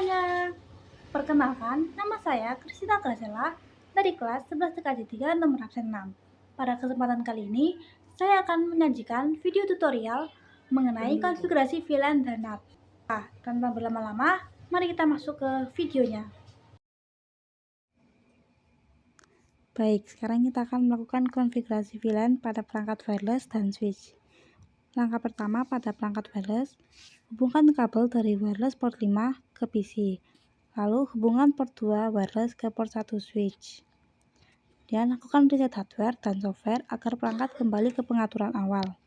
semuanya, perkenalkan nama saya Kristina Gracela dari kelas 11 TKJ 3 nomor absen 6. Pada kesempatan kali ini, saya akan menyajikan video tutorial mengenai konfigurasi VLAN dan NAT. Tanpa berlama-lama, mari kita masuk ke videonya. Baik, sekarang kita akan melakukan konfigurasi VLAN pada perangkat wireless dan switch. Langkah pertama pada perangkat wireless, hubungkan kabel dari wireless port 5 ke PC. Lalu hubungkan port 2 wireless ke port 1 switch. Dan lakukan reset hardware dan software agar perangkat kembali ke pengaturan awal.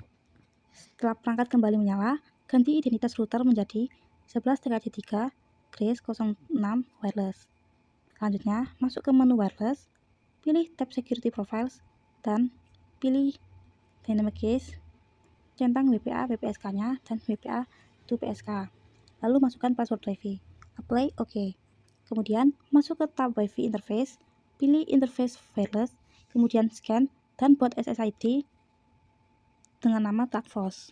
Setelah perangkat kembali menyala, ganti identitas router menjadi 11 TKJ 3 Grace 06 wireless. Selanjutnya, masuk ke menu wireless, pilih tab Security Profiles, dan pilih Dynamic Case, centang WPA WPSK-nya dan WPA to PSK. Lalu masukkan password WiFi. Apply OK. Kemudian masuk ke tab WiFi interface, pilih interface wireless, kemudian scan dan buat SSID dengan nama TagFoss.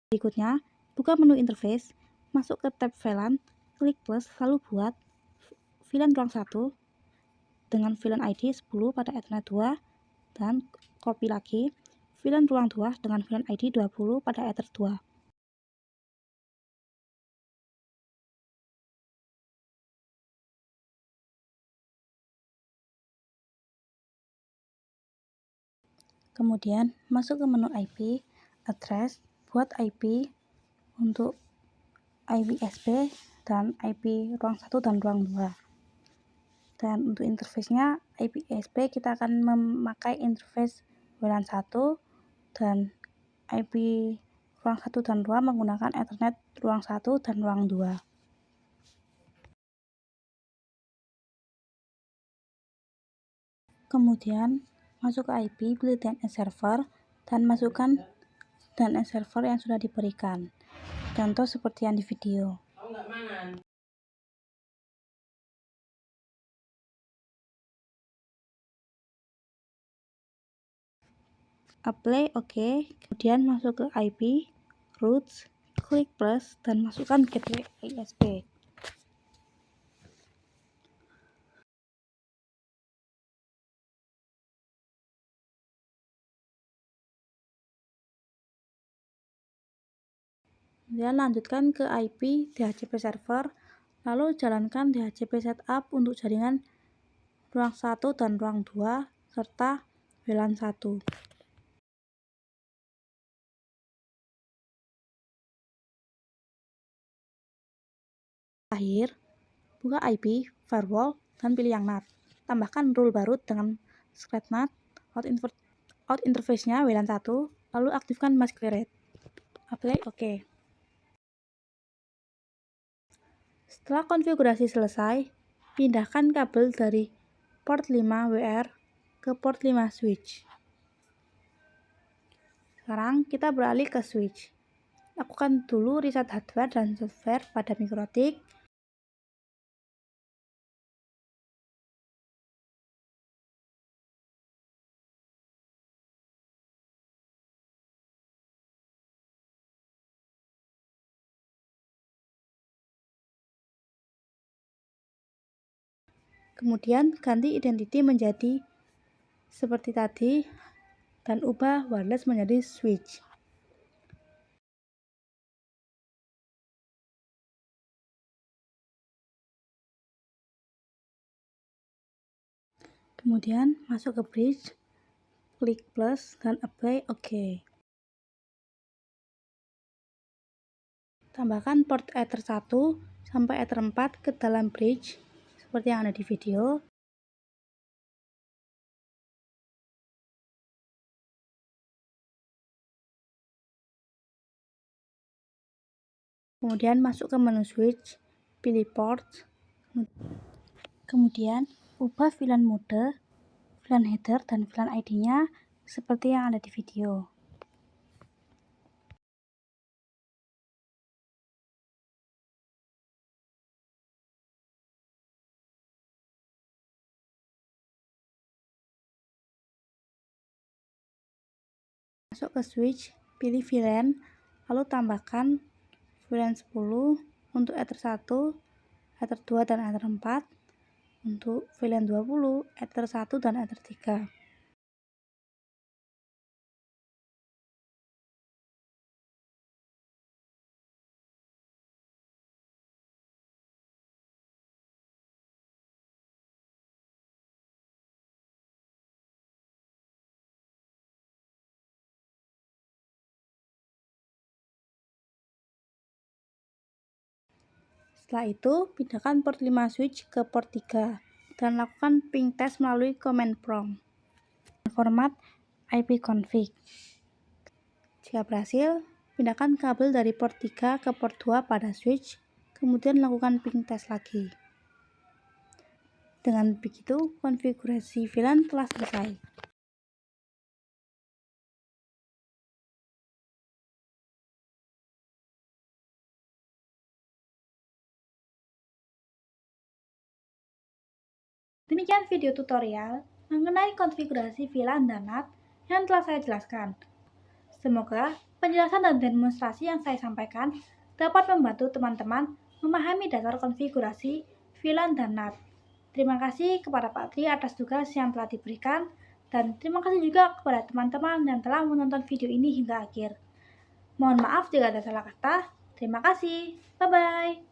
Berikutnya, buka menu interface, masuk ke tab VLAN, klik plus, lalu buat VLAN ruang 1 dengan VLAN ID 10 pada Ethernet 2 dan copy lagi VLAN ruang 2 dengan VLAN ID 20 pada Ether 2. Kemudian masuk ke menu IP, address, buat IP untuk IPSP dan IP ruang 1 dan ruang 2. Dan untuk interface-nya IPSP kita akan memakai interface WLAN 1 dan IP ruang 1 dan 2 menggunakan Ethernet ruang 1 dan ruang 2. Kemudian masuk ke IP, pilih DNS server dan masukkan DNS server yang sudah diberikan. Contoh seperti yang di video. Apply OK, kemudian masuk ke IP, routes, klik plus, dan masukkan gateway ISP. Kemudian lanjutkan ke IP DHCP server, lalu jalankan DHCP setup untuk jaringan ruang 1 dan ruang 2 serta WLAN 1. Terakhir, buka IP, firewall, dan pilih yang NAT. Tambahkan rule baru dengan script NAT, out interface-nya WLAN 1, lalu aktifkan mask rate. Apply OK. Setelah konfigurasi selesai, pindahkan kabel dari port 5 WR ke port 5 switch. Sekarang kita beralih ke switch. Lakukan dulu reset hardware dan software pada MikroTik. Kemudian ganti identity menjadi seperti tadi dan ubah wireless menjadi switch. Kemudian masuk ke bridge, klik plus dan apply OK. Tambahkan port Ether 1 sampai Ether 4 ke dalam bridge seperti yang ada di video. Kemudian masuk ke menu switch, pilih port. Kemudian ubah VLAN mode, VLAN header, dan VLAN ID-nya seperti yang ada di video. Masuk ke switch, pilih VLAN, lalu tambahkan VLAN 10 untuk Ether 1, Ether 2 dan Ether 4, untuk VLAN 20, Ether 1 dan Ether 3. Setelah itu, pindahkan port 5 switch ke port 3 dan lakukan ping test melalui command prompt. Format ipconfig. Jika berhasil, pindahkan kabel dari port 3 ke port 2 pada switch, kemudian lakukan ping test lagi. Dengan begitu, konfigurasi VLAN telah selesai. Demikian video tutorial mengenai konfigurasi VLAN dan NAT yang telah saya jelaskan. Semoga penjelasan dan demonstrasi yang saya sampaikan dapat membantu teman-teman memahami dasar konfigurasi VLAN dan NAT. Terima kasih kepada Pak Tri atas tugas yang telah diberikan, dan terima kasih juga kepada teman-teman yang telah menonton video ini hingga akhir. Mohon maaf jika ada salah kata. Terima kasih. Bye-bye.